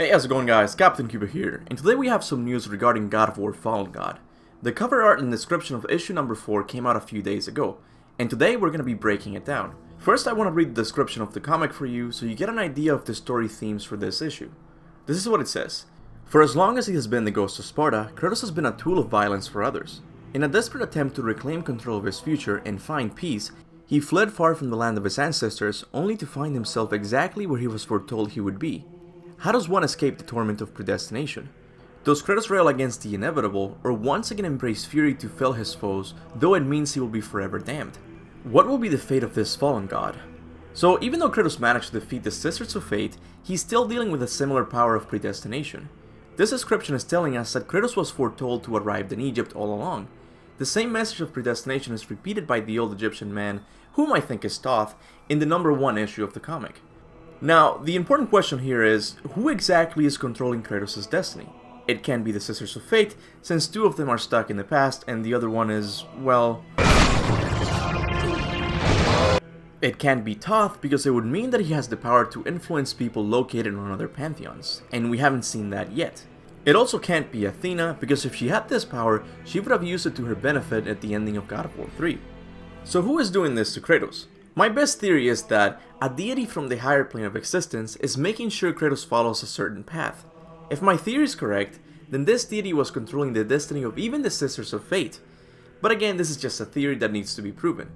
Hey, how's it going guys? Captain Kuba here, and today we have some news regarding God of War Fallen God. The cover art and description of issue number 4 came out a few days ago, and today we're going to be breaking it down. First, I want to read the description of the comic for you so you get an idea of the story themes for this issue. This is what it says. For as long as he has been the ghost of Sparta, Kratos has been a tool of violence for others. In a desperate attempt to reclaim control of his future and find peace, he fled far from the land of his ancestors only to find himself exactly where he was foretold he would be. How does one escape the torment of predestination? Does Kratos rail against the inevitable, or once again embrace fury to fell his foes, though it means he will be forever damned? What will be the fate of this fallen god? So even though Kratos managed to defeat the Sisters of Fate, he's still dealing with a similar power of predestination. This description is telling us that Kratos was foretold to arrive in Egypt all along. The same message of predestination is repeated by the old Egyptian man, whom I think is Thoth, in the number 1 issue of the comic. Now, the important question here is, who exactly is controlling Kratos' destiny? It can't be the Sisters of Fate, since 2 of them are stuck in the past and the other one is, well... It can't be Thoth because it would mean that he has the power to influence people located on other pantheons, and we haven't seen that yet. It also can't be Athena because if she had this power, she would have used it to her benefit at the ending of God of War 3. So who is doing this to Kratos? My best theory is that a deity from the higher plane of existence is making sure Kratos follows a certain path. If my theory is correct, then this deity was controlling the destiny of even the Sisters of Fate. But again, this is just a theory that needs to be proven.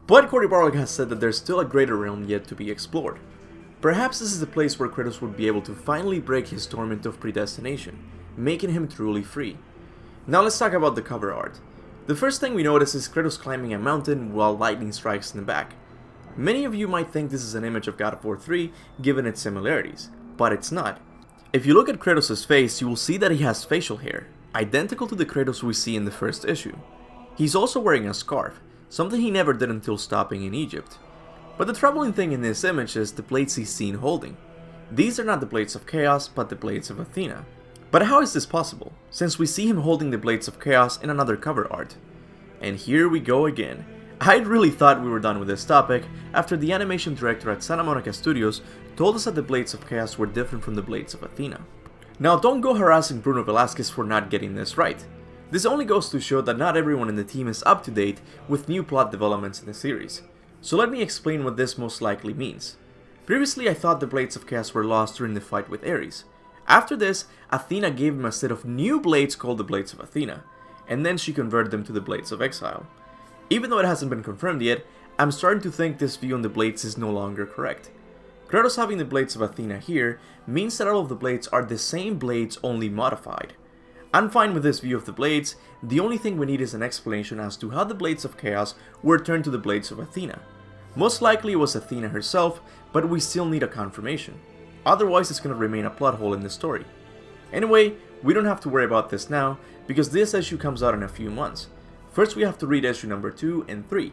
But Cory Barlog has said that there's still a greater realm yet to be explored. Perhaps this is the place where Kratos would be able to finally break his torment of predestination, making him truly free. Now let's talk about the cover art. The first thing we notice is Kratos climbing a mountain while lightning strikes in the back. Many of you might think this is an image of God of War 3 given its similarities, but it's not. If you look at Kratos' face, you will see that he has facial hair, identical to the Kratos we see in the first issue. He's also wearing a scarf, something he never did until stopping in Egypt. But the troubling thing in this image is the blades he's seen holding. These are not the Blades of Chaos, but the Blades of Athena. But how is this possible, since we see him holding the Blades of Chaos in another cover art? And here we go again. I really thought we were done with this topic after the animation director at Santa Monica Studios told us that the Blades of Chaos were different from the Blades of Athena. Now don't go harassing Bruno Velasquez for not getting this right. This only goes to show that not everyone in the team is up to date with new plot developments in the series. So let me explain what this most likely means. Previously I thought the Blades of Chaos were lost during the fight with Ares. After this, Athena gave him a set of new blades called the Blades of Athena, and then she converted them to the Blades of Exile. Even though it hasn't been confirmed yet, I'm starting to think this view on the blades is no longer correct. Kratos having the Blades of Athena here means that all of the blades are the same blades, only modified. I'm fine with this view of the blades. The only thing we need is an explanation as to how the Blades of Chaos were turned to the Blades of Athena. Most likely it was Athena herself, but we still need a confirmation. Otherwise it's going to remain a plot hole in the story. Anyway, we don't have to worry about this now, because this issue comes out in a few months. First we have to read issue number 2 and 3.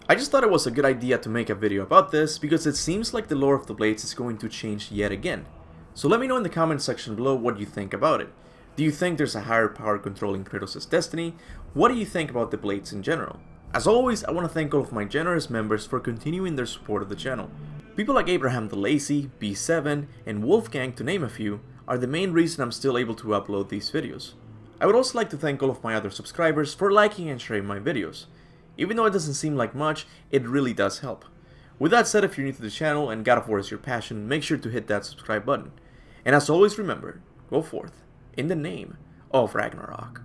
I just thought it was a good idea to make a video about this because it seems like the lore of the Blades is going to change yet again. So let me know in the comment section below what you think about it. Do you think there's a higher power controlling Kratos' destiny? What do you think about the Blades in general? As always, I want to thank all of my generous members for continuing their support of the channel. People like Abraham the Lazy, B7, and Wolfgang, to name a few, are the main reason I'm still able to upload these videos. I would also like to thank all of my other subscribers for liking and sharing my videos. Even though it doesn't seem like much, it really does help. With that said, if you're new to the channel and God of War is your passion, make sure to hit that subscribe button. And as always, remember, go forth in the name of Ragnarok.